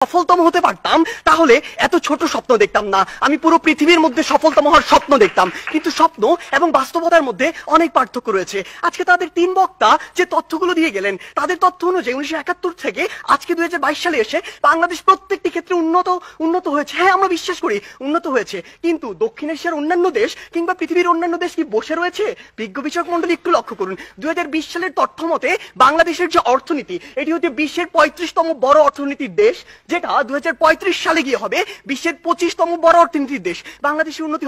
সফলতম হতে পারতাম তাহলে এত ছোট স্বপ্ন দেখতাম না, আমি পুরো পৃথিবীর মধ্যে সফলতম হওয়ার স্বপ্ন দেখতাম। কিন্তু স্বপ্ন এবং বাস্তবতার মধ্যে অনেক পার্থক্য রয়েছে। আজকে তাদের তিন বক্তা যে তথ্যগুলো দিয়ে গেলেন, তাদের তথ্য অনুযায়ী 1971 থেকে আজকে 2022 সালে এসে বাংলাদেশ প্রত্যেকটি ক্ষেত্রে উন্নত হয়েছে। হ্যাঁ, আমরা বিশ্বাস করি উন্নত হয়েছে, কিন্তু দক্ষিণ এশিয়ার অন্যান্য দেশ কিংবা পৃথিবীর অন্যান্য দেশ কি বসে রয়েছে? বিজ্ঞ বিচারক মন্ডলী একটু লক্ষ্য করুন, 2020 সালের তথ্য মতে বাংলাদেশের যে অর্থনীতি, এটি হচ্ছে বিশ্বের 35তম বড় অর্থনীতির দেশ, যেটা 2035 সালে গিয়ে হবে বিশ্বের 25তম বড় অর্থনীতির দেশ। বাংলাদেশের উন্নতি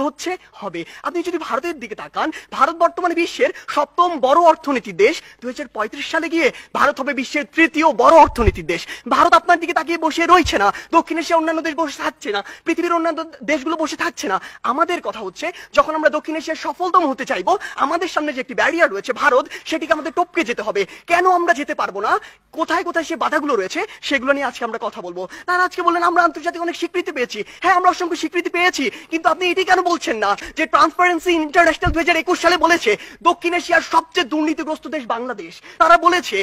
হবে। আপনি যদি ভারতের দিকে তাকান, ভারত বর্তমানে বিশ্বের 7ম বড় অর্থনীতির দেশ। 2035 সালে গিয়ে ভারত হবে বিশ্বের 3য় বড় অর্থনীতির দেশ। ভারত আপনার দিকে তাকিয়ে বসে রয়েছে না, দক্ষিণ এশিয়ার অন্যান্য দেশ বসে থাকছে না, পৃথিবীর অন্যান্য দেশগুলো বসে থাকছে না। আমাদের কথা হচ্ছে, যখন আমরা দক্ষিণ এশিয়ার সফলতম হতে চাইবো, আমাদের সামনে যে একটি ব্যারিয়ার রয়েছে ভারত, সেটিকে আমাদের টপকে যেতে হবে। কেন আমরা যেতে পারবো না, কোথায় কোথায় সে বাধাগুলো রয়েছে, সেগুলো নিয়ে আজকে আমরা কথা বলবো। তারা আজকে বললেন আমরা আন্তর্জাতিক অনেক স্বীকৃতি পেয়েছি। হ্যাঁ, আমরা অসংখ্য স্বীকৃতি পেয়েছি, কিন্তু আপনি এটি কেন বলছেন না যে ট্রান্সপারেন্সি ইন্টারন্যাশনাল 2021 সালে বলেছে দক্ষিণ এশিয়ার সবচেয়ে দুর্নীতিগ্রস্ত দেশ বাংলাদেশ। তারা বলেছে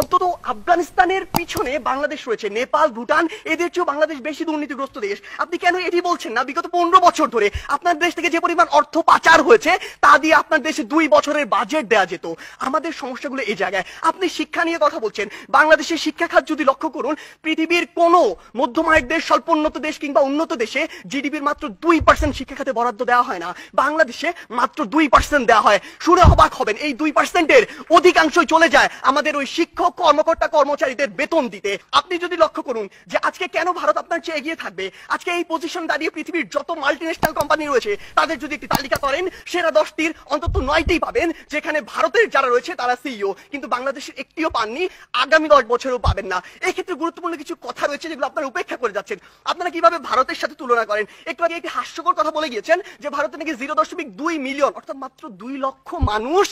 অন্তত আফগানিস্তানের পিছনে বাংলাদেশ রয়েছে, নেপাল, ভুটান, এদের চেয়েও বাংলাদেশ বেশি দুর্নীতিগ্রস্ত দেশ। আপনি কেন এটি বলছেন না? বিগত 15 বছর ধরে আপনার দেশ থেকে যে পরিমাণ অর্থ পাচার হয়েছে, তা দিয়ে আপনার দেশে 2 বছরের বাজেট দেওয়া যেত। আমাদের সমস্যাগুলো এই জায়গায়। আপনি শিক্ষা নিয়ে কথা বলছেন, বাংলাদেশের শিক্ষা খাত যদি লক্ষ্য করুন, পৃথিবীর কোন মধ্যম আয়ের দেশ, স্বল্প উন্নত দেশ কিংবা উন্নত দেশে জিডিপির মাত্র 2% শিক্ষা খাতে বরাদ্দ দেওয়া হয় না, বাংলাদেশে মাত্র 2% দেওয়া হয়। শুনে অবাক হবেন, এই 2%-এর অধিকাংশই চলে যায় আমাদের ওই শিক্ষক, কর্মকর্তা, কর্মচারীদের বেতন দিতে। আপনি যদি লক্ষ্য করুন যে আজকে কেন ভারত আপনার চেয়ে এগিয়ে থাকবে, আজকে এই পজিশন দাঁড়িয়ে পৃথিবীর যত মাল্টিন্যাশনাল কোম্পানি রয়েছে তাদের যদি একটি তালিকা করেন, সেরা 10টির অন্তত 9টি পাবেন যেখানে ভারতের যারা রয়েছে তারা সিইও, কিন্তু বাংলাদেশের একটিও পাননি, আগামী 10 বছরেও পাবেন না। এই ক্ষেত্রে গুরুত্বপূর্ণ কিছু কথা রয়েছে যেগুলো আপনারা উপেক্ষা করে যাচ্ছেন। আপনারা কিভাবে ভারতের সাথে তুলনা করেন? একটু আগে একটি হাস্যকর কথা বলে গিয়েছেন যে ভারতে নাকি 0.2 মিলিয়ন, অর্থাৎ মাত্র 2 লক্ষ মানুষ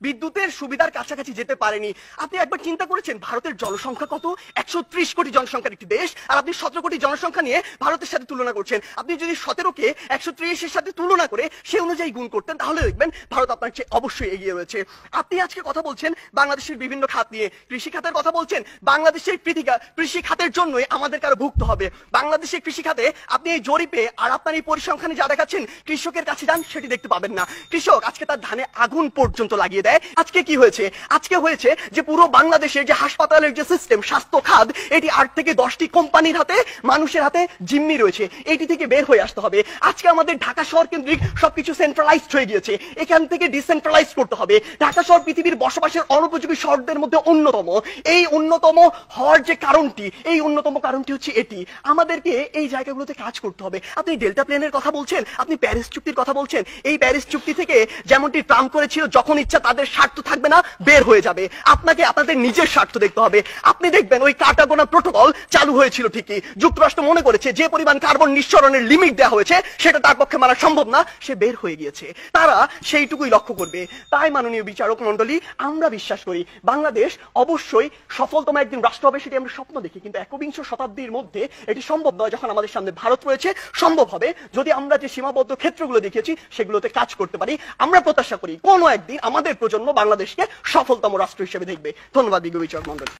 বিদ্যুতের সুবিধার কাছাকাছি যেতে পারেনি। আপনি একবার চিন্তা করেছেন ভারতের জনসংখ্যা কত? 130 কোটি জনসংখ্যার একটি দেশ, আর আপনি 17 কোটি জনসংখ্যা নিয়ে ভারতের সাথে তুলনা করছেন। আপনি যদি 17কে 130-এর সাথে তুলনা করে সে অনুযায়ী গুণ করতেন, তাহলে দেখবেন ভারত আপনার চেয়ে অবশ্যই এগিয়ে রয়েছে। আপনি আজকে কথা বলছেন বাংলাদেশের বিভিন্ন খাত নিয়ে, কৃষি খাতের কথা বলছেন। বাংলাদেশের কৃষি খাতের জন্যই আমাদের কারো ভুগতে হবে। বাংলাদেশের কৃষি খাতে আপনি এই জরিপে আর আপনার এই পরিসংখ্যানে যা দেখাচ্ছেন, কৃষকের কাছে যান সেটি দেখতে পাবেন না। কৃষক আজকে তার ধানে আগুন পর্যন্ত লাগিয়ে দেয়। আজকে কি হয়েছে? আজকে হয়েছে যে পুরো বাংলাদেশের যে হাসপাতালের যে সিস্টেম, স্বাস্থ্য খাত, এটি 8 থেকে 10টি কোম্পানির হাতে, মানুষের হাতে জিম্মি রয়েছে। এটি থেকে বের হয়ে আসতে হবে। আজকে আমাদের ঢাকা শহর কেন্দ্রিক সবকিছু সেন্ট্রালাইজড হয়ে গিয়েছে, এখান থেকে ডিসেন্ট্রালাইজ করতে হবে। ঢাকা শহর পৃথিবীর বসবাসের অনুপযোগী শহরদের মধ্যে অন্যতম। এই অন্যতম হওয়ার যে কারণটি, এই অন্যতম কারণটি হচ্ছে এটি। আমাদেরকে এই জায়গাগুলোতে কাজ করতে হবে। আপনি ডেল্টা প্লেনের কথা বলছেন, আপনি প্যারিস চুক্তির কথা বলছেন। এই প্যারিস চুক্তি থেকে যেমনটি ট্রাম্প করেছিল, যখন ইচ্ছা তাদের স্বার্থ থাকবে না, বের হয়ে যাবে। আপনাকে আপনাদের নিজের স্বার্থ দেখতে হবে। আপনি দেখবেন ওই কার্টাগোনা প্রোটোকল চালু হয়েছিল ঠিকই, যুক্তরাষ্ট্র মনে করেছে যে পরিমাণ কার্বন নিঃসরণের লিমিট দেওয়া হয়েছে সেটা তার পক্ষে মানা সম্ভব না, সে বের হয়ে গিয়েছে। তারা সেইটুকুই লক্ষ্য করবে। তাই মাননীয় বিচারক মন্ডলী, আমরা বিশ্বাস করি বাংলাদেশ অবশ্যই সফলতম একদিন রাষ্ট্র হবে, সেটি আমরা স্বপ্ন দেখি, কিন্তু 21 শতাব্দীর মধ্যে এটি সম্ভব নয়। যখন আমাদের সামনে ভারত রয়েছে, সম্ভব হবে যদি আমরা যে সীমাবদ্ধ ক্ষেত্রগুলো দেখিয়েছি সেগুলোতে কাজ করতে পারি। আমরা প্রত্যাশা করি কোনো একদিন আমাদের প্রজন্ম বাংলাদেশকে সফলতম রাষ্ট্র হিসেবে দেখবে। ধন্যবাদ বিজ্ঞ বিচারক মন্ডলী।